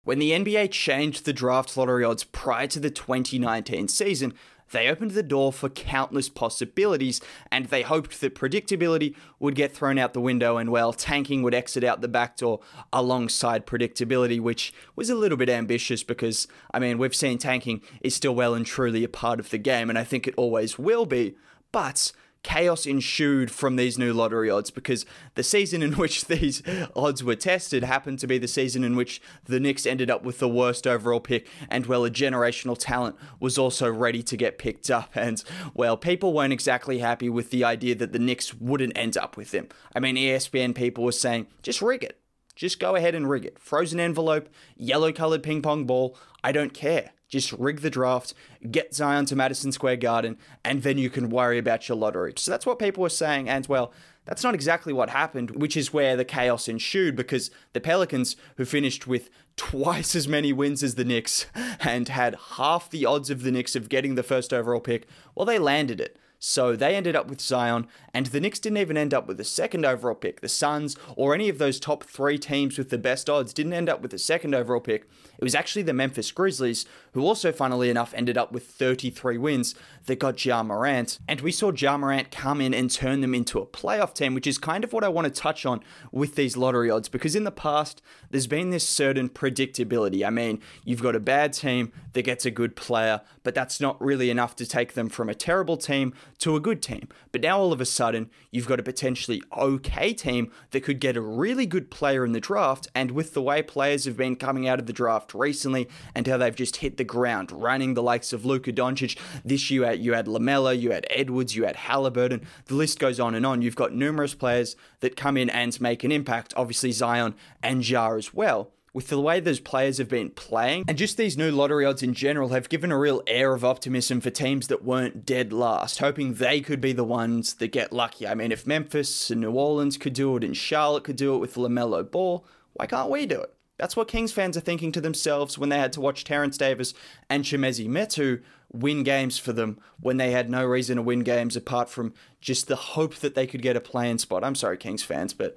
When the NBA changed the draft lottery odds prior to the 2019 season, they opened the door for countless possibilities, and they hoped that predictability would get thrown out the window and, well, tanking would exit out the back door alongside predictability, which was a little bit ambitious because, I mean, we've seen tanking is still well and truly a part of the game, and I think it always will be, but chaos ensued from these new lottery odds because the season in which these odds were tested happened to be the season in which the Knicks ended up with the worst overall pick, and, well, a generational talent was also ready to get picked up, and, well, people weren't exactly happy with the idea that the Knicks wouldn't end up with him. I mean, ESPN people were saying, just rig it. Just go ahead and rig it. Frozen envelope, yellow-colored ping pong ball, I don't care. Just rig the draft, get Zion to Madison Square Garden, and then you can worry about your lottery. So that's what people were saying, and, well, that's not exactly what happened, which is where the chaos ensued, because the Pelicans, who finished with twice as many wins as the Knicks and had half the odds of the Knicks of getting the first overall pick, well, they landed it. So they ended up with Zion, and the Knicks didn't even end up with the second overall pick. The Suns, or any of those top three teams with the best odds, didn't end up with the second overall pick. It was actually the Memphis Grizzlies, who also, funnily enough, ended up with 33 wins that got Ja Morant. And we saw Ja Morant come in and turn them into a playoff team, which is kind of what I want to touch on with these lottery odds, because in the past, there's been this certain predictability. I mean, you've got a bad team that gets a good player, but that's not really enough to take them from a terrible team to a good team. But now all of a sudden, you've got a potentially okay team that could get a really good player in the draft, and with the way players have been coming out of the draft recently and how they've just hit the ground running, the likes of Luka Doncic, this year you had LaMelo, you had Edwards, you had Halliburton, the list goes on and on. You've got numerous players that come in and make an impact, obviously Zion and Ja as well. With the way those players have been playing, and just these new lottery odds in general have given a real air of optimism for teams that weren't dead last, hoping they could be the ones that get lucky. I mean, if Memphis and New Orleans could do it and Charlotte could do it with LaMelo Ball, why can't we do it? That's what Kings fans are thinking to themselves when they had to watch Terrence Davis and Chimezie Metu win games for them when they had no reason to win games apart from just the hope that they could get a play-in spot. I'm sorry, Kings fans, but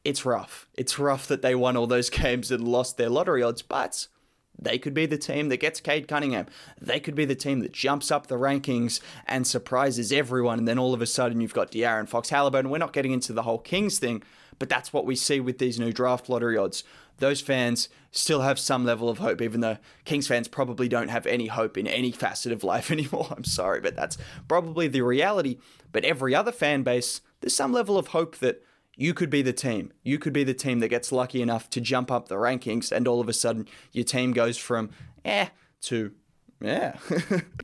it's rough. It's rough that they won all those games and lost their lottery odds, but they could be the team that gets Cade Cunningham. They could be the team that jumps up the rankings and surprises everyone, and then all of a sudden you've got De'Aaron Fox, Halliburton. We're not getting into the whole Kings thing, but that's what we see with these new draft lottery odds. Those fans still have some level of hope, even though Kings fans probably don't have any hope in any facet of life anymore. I'm sorry, but that's probably the reality. But every other fan base, there's some level of hope that you could be the team. You could be the team that gets lucky enough to jump up the rankings, and all of a sudden your team goes from to yeah.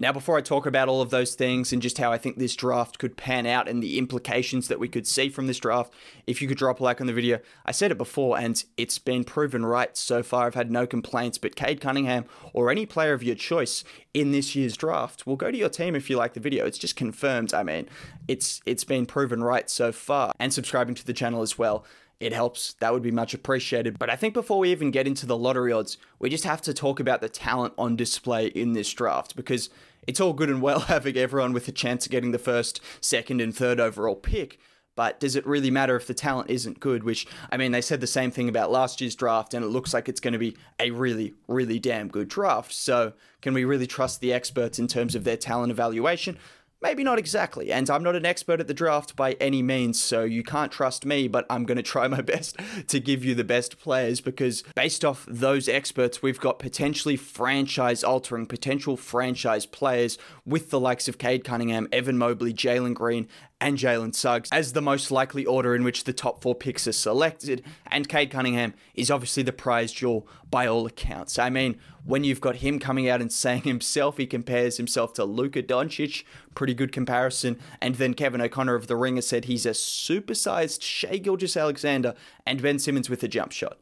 Now, before I talk about all of those things and just how I think this draft could pan out and the implications that we could see from this draft, if you could drop a like on the video. I said it before and it's been proven right so far. I've had no complaints, but Cade Cunningham or any player of your choice in this year's draft will go to your team if you like the video. It's just confirmed. I mean, it's been proven right so far. And subscribing to the channel as well. It helps. That would be much appreciated. But I think before we even get into the lottery odds, we just have to talk about the talent on display in this draft, because it's all good and well having everyone with a chance of getting the first, second, and third overall pick. But does it really matter if the talent isn't good? Which, I mean, they said the same thing about last year's draft, and it looks like it's going to be a really, really damn good draft. So can we really trust the experts in terms of their talent evaluation? Maybe not exactly, and I'm not an expert at the draft by any means, so you can't trust me, but I'm going to try my best to give you the best players, because based off those experts, we've got potentially franchise-altering, potential franchise players with the likes of Cade Cunningham, Evan Mobley, Jalen Green, and Jalen Suggs as the most likely order in which the top 4 picks are selected, and Cade Cunningham is obviously the prize jewel by all accounts. I mean, when you've got him coming out and saying himself, he compares himself to Luka Doncic, pretty good comparison, and then Kevin O'Connor of The Ringer said he's a supersized Shai Gilgeous-Alexander and Ben Simmons with a jump shot.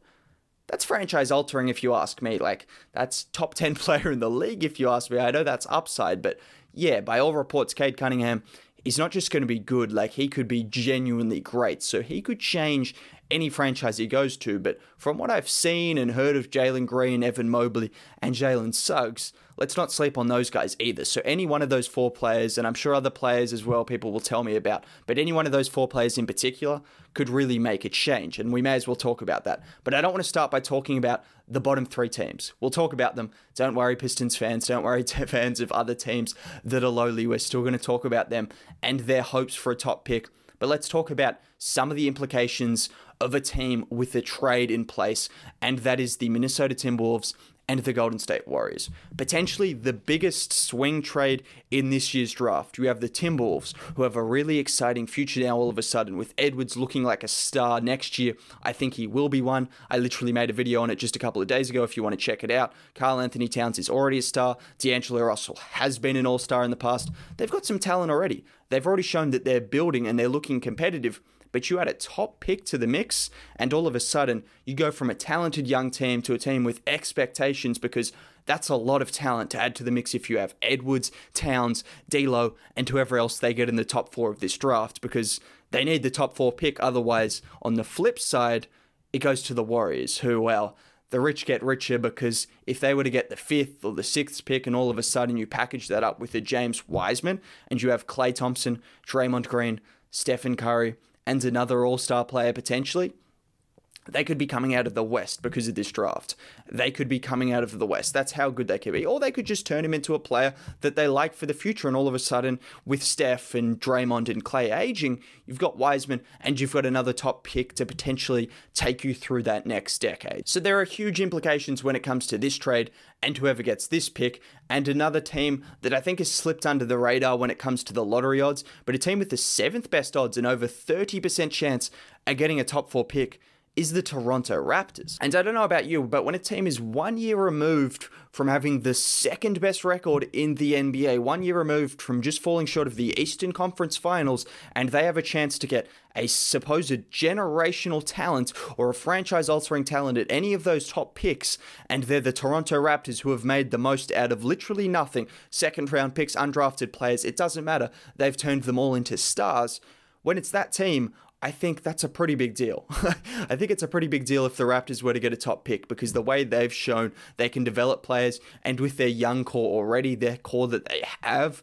That's franchise-altering if you ask me. Like, that's top 10 player in the league if you ask me. I know that's upside, but yeah, by all reports, Cade Cunningham is not just going to be good, like he could be genuinely great. So he could change any franchise he goes to, but from what I've seen and heard of Jalen Green, Evan Mobley, and Jalen Suggs, let's not sleep on those guys either. So any one of those 4 players, and I'm sure other players as well people will tell me about, but any one of those 4 players in particular could really make a change, and we may as well talk about that. But I don't want to start by talking about the bottom 3 teams. We'll talk about them. Don't worry, Pistons fans. Don't worry, fans of other teams that are lowly. We're still going to talk about them and their hopes for a top pick. But let's talk about some of the implications of a team with a trade in place, and that is the Minnesota Timberwolves and the Golden State Warriors. Potentially the biggest swing trade in this year's draft. You have the Timberwolves, who have a really exciting future now all of a sudden, with Edwards looking like a star next year. I think he will be one. I literally made a video on it just a couple of days ago if you want to check it out. Karl Anthony Towns is already a star. D'Angelo Russell has been an all-star in the past. They've got some talent already. They've already shown that they're building and they're looking competitive. But you add a top pick to the mix, and all of a sudden, you go from a talented young team to a team with expectations, because that's a lot of talent to add to the mix if you have Edwards, Towns, D'Lo, and whoever else they get in the top 4 of this draft, because they need the top 4 pick. Otherwise, on the flip side, it goes to the Warriors, who, well, the rich get richer, because if they were to get the 5th or the 6th pick and all of a sudden you package that up with a James Wiseman, and you have Klay Thompson, Draymond Green, Stephen Curry, and another all-star player potentially, they could be coming out of the West because of this draft. They could be coming out of the West. That's how good they could be. Or they could just turn him into a player that they like for the future, and all of a sudden, with Steph and Draymond and Klay aging, you've got Wiseman and you've got another top pick to potentially take you through that next decade. So there are huge implications when it comes to this trade and whoever gets this pick. And another team that I think has slipped under the radar when it comes to the lottery odds, but a team with the 7th best odds and over 30% chance at getting a top 4 pick, is the Toronto Raptors. And I don't know about you, but when a team is 1 year removed from having the 2nd best record in the NBA, 1 year removed from just falling short of the Eastern Conference Finals, and they have a chance to get a supposed generational talent or a franchise-altering talent at any of those top picks, and they're the Toronto Raptors, who have made the most out of literally nothing, 2nd-round picks, undrafted players, it doesn't matter, they've turned them all into stars. When it's that team, I think that's a pretty big deal. I think it's a pretty big deal if the Raptors were to get a top pick, because the way they've shown they can develop players, and with their young core already, their core that they have,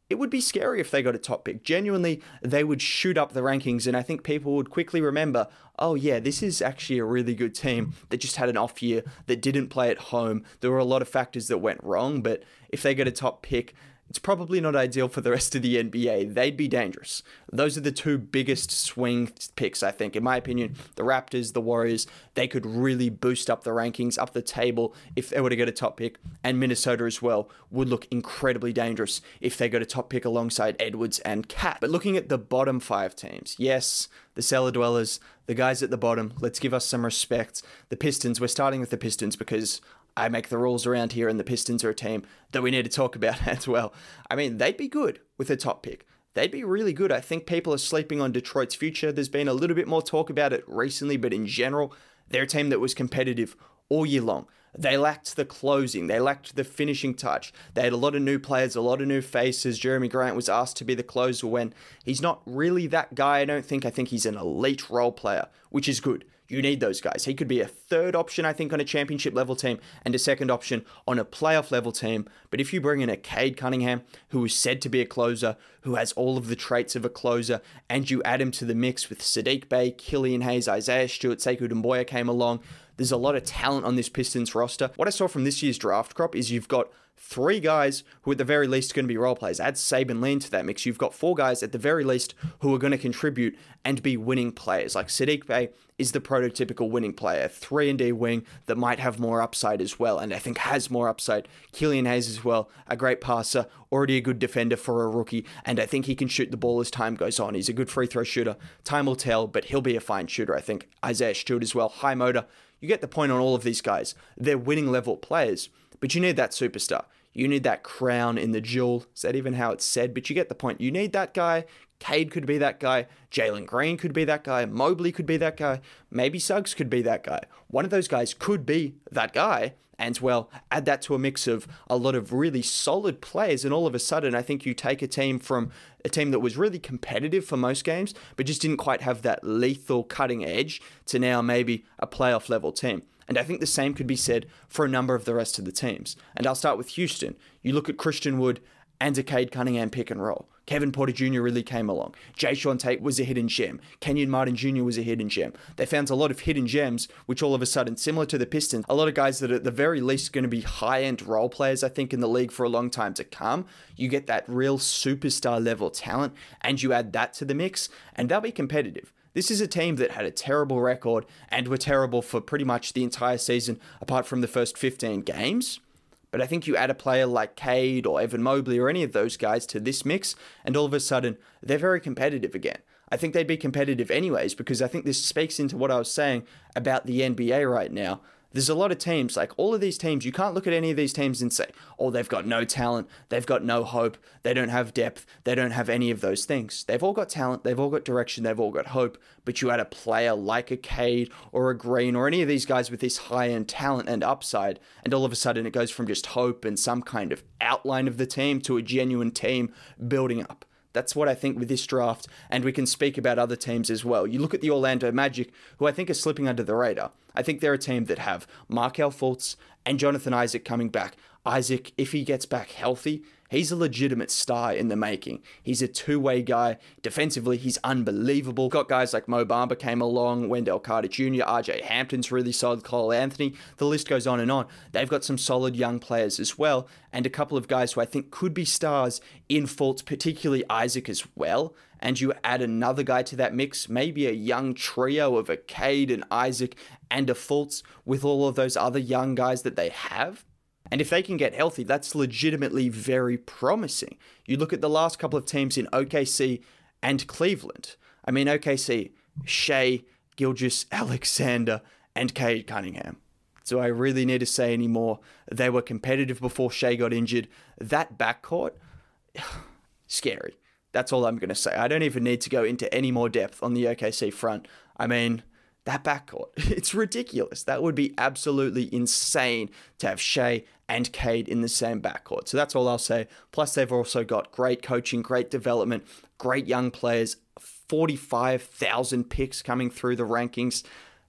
it would be scary if they got a top pick. Genuinely, they would shoot up the rankings, and I think people would quickly remember, oh yeah, this is actually a really good team that just had an off year, that didn't play at home. There were a lot of factors that went wrong, but if they get a top pick, it's probably not ideal for the rest of the NBA. They'd be dangerous. Those are the 2 biggest swing picks, I think. In my opinion, the Raptors, the Warriors, they could really boost up the rankings, up the table, if they were to get a top pick. And Minnesota as well would look incredibly dangerous if they got a top pick alongside Edwards and Cat. But looking at the bottom 5 teams, yes, the cellar dwellers, the guys at the bottom, let's give us some respect. The Pistons, we're starting with the Pistons because I make the rules around here, and the Pistons are a team that we need to talk about as well. I mean, they'd be good with a top pick. They'd be really good. I think people are sleeping on Detroit's future. There's been a little bit more talk about it recently, but in general, they're a team that was competitive all year long. They lacked the closing. They lacked the finishing touch. They had a lot of new players, a lot of new faces. Jeremy Grant was asked to be the closer when he's not really that guy, I don't think. I think he's an elite role player, which is good. You need those guys. He could be a 3rd option, I think, on a championship level team, and a 2nd option on a playoff level team. But if you bring in a Cade Cunningham, who is said to be a closer, who has all of the traits of a closer, and you add him to the mix with Sadiq Bey, Killian Hayes, Isaiah Stewart, Sekou Doumbouya came along, there's a lot of talent on this Pistons roster. What I saw from this year's draft crop is you've got 3 guys who at the very least are going to be role players. Add Saban Lee to that mix. You've got 4 guys at the very least who are going to contribute and be winning players. Like Sadiq Bey is the prototypical winning player, 3-and-D wing that might have more upside as well, and I think has more upside. Killian Hayes as well, a great passer, already a good defender for a rookie, and I think he can shoot the ball as time goes on. He's a good free throw shooter. Time will tell, but he'll be a fine shooter, I think. Isaiah Stewart as well, high motor. You get the point on all of these guys. They're winning level players, but you need that superstar. You need that crown in the jewel. Is that even how it's said? But you get the point. You need that guy. Cade could be that guy. Jalen Green could be that guy. Mobley could be that guy. Maybe Suggs could be that guy. One of those guys could be that guy, And well, add that to a mix of a lot of really solid players, and all of a sudden, I think you take a team from a team that was really competitive for most games, but just didn't quite have that lethal cutting edge, to now maybe a playoff level team. And I think the same could be said for a number of the rest of the teams. And I'll start with Houston. You look at Christian Wood and a Cade Cunningham pick and roll. Kevin Porter Jr. really came along. Jayshawn Tate was a hidden gem. Kenyon Martin Jr. was a hidden gem. They found a lot of hidden gems, which all of a sudden, similar to the Pistons, a lot of guys that are at the very least going to be high-end role players, I think, in the league for a long time to come. You get that real superstar level talent, and you add that to the mix, and they'll be competitive. This is a team that had a terrible record and were terrible for pretty much the entire season, apart from the first 15 games. But I think you add a player like Cade or Evan Mobley or any of those guys to this mix, and all of a sudden, they're very competitive again. I think they'd be competitive anyways, because I think this speaks into what I was saying about the NBA right now. There's a lot of teams, like all of these teams, you can't look at any of these teams and say, oh, they've got no talent, they've got no hope, they don't have depth, they don't have any of those things. They've all got talent, they've all got direction, they've all got hope, but you add a player like a Cade or a Green or any of these guys with this high-end talent and upside, and all of a sudden it goes from just hope and some kind of outline of the team to a genuine team building up. That's what I think with this draft, and we can speak about other teams as well. You look at the Orlando Magic, who I think are slipping under the radar. I think they're a team that have Markelle Fultz and Jonathan Isaac coming back. Isaac, if he gets back healthy, he's a legitimate star in the making. He's a two-way guy. Defensively, he's unbelievable. Got guys like Mo Bamba came along, Wendell Carter Jr., RJ Hampton's really solid, Cole Anthony. The list goes on and on. They've got some solid young players as well, and a couple of guys who I think could be stars in Fultz, particularly Isaac as well. And you add another guy to that mix, maybe a young trio of a Cade and Isaac and a Fultz with all of those other young guys that they have. And if they can get healthy, that's legitimately very promising. You look at the last couple of teams in OKC and Cleveland. I mean, OKC, Shea, Gilgeous-Alexander, and Cade Cunningham. Do I really need to say any more? They were competitive before Shea got injured. That backcourt, scary. That's all I'm going to say. I don't even need to go into any more depth on the OKC front. I mean, that backcourt, it's ridiculous. That would be absolutely insane to have Shea and Cade in the same backcourt. So that's all I'll say. Plus, they've also got great coaching, great development, great young players, 45,000 picks coming through the rankings.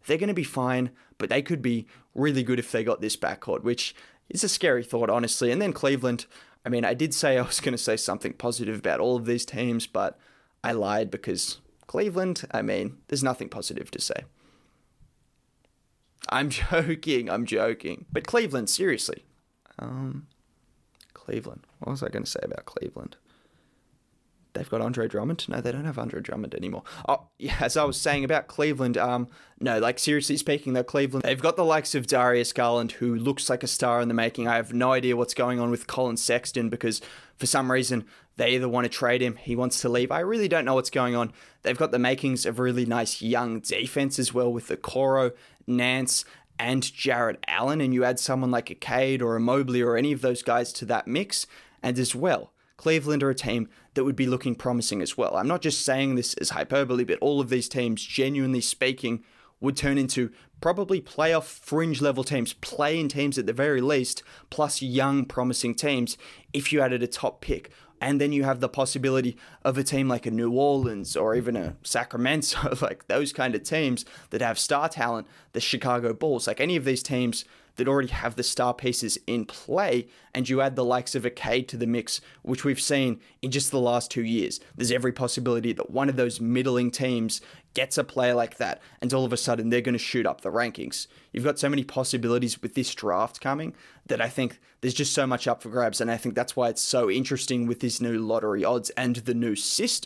They're going to be fine, but they could be really good if they got this backcourt, which is a scary thought, honestly. And then Cleveland, I mean, I did say I was going to say something positive about all of these teams, but I lied because Cleveland, I mean, there's nothing positive to say. I'm joking. But Cleveland, seriously. Cleveland. What was I going to say about Cleveland? They've got Andre Drummond? No, they don't have Andre Drummond anymore. Oh, yeah, as I was saying about Cleveland, no, like seriously speaking though, Cleveland, they've got the likes of Darius Garland, who looks like a star in the making. I have no idea what's going on with Colin Sexton because for some reason they either want to trade him, he wants to leave. I really don't know what's going on. They've got the makings of really nice young defense as well with the Okoro, Nance, and Jarrett Allen, and you add someone like a Cade or a Mobley or any of those guys to that mix, and as well, Cleveland are a team that would be looking promising as well. I'm not just saying this as hyperbole, but all of these teams, genuinely speaking, would turn into probably playoff fringe level teams, play-in teams at the very least, plus young promising teams if you added a top pick. And then you have the possibility of a team like a New Orleans or even a Sacramento, like those kind of teams that have star talent, the Chicago Bulls, like any of these teams that already have the star pieces in play, and you add the likes of a Cade to the mix, which we've seen in just the last 2 years. There's every possibility that one of those middling teams gets a player like that, and all of a sudden they're going to shoot up the rankings. You've got so many possibilities with this draft coming that I think there's just so much up for grabs, and I think that's why it's so interesting with this new lottery odds and the new system.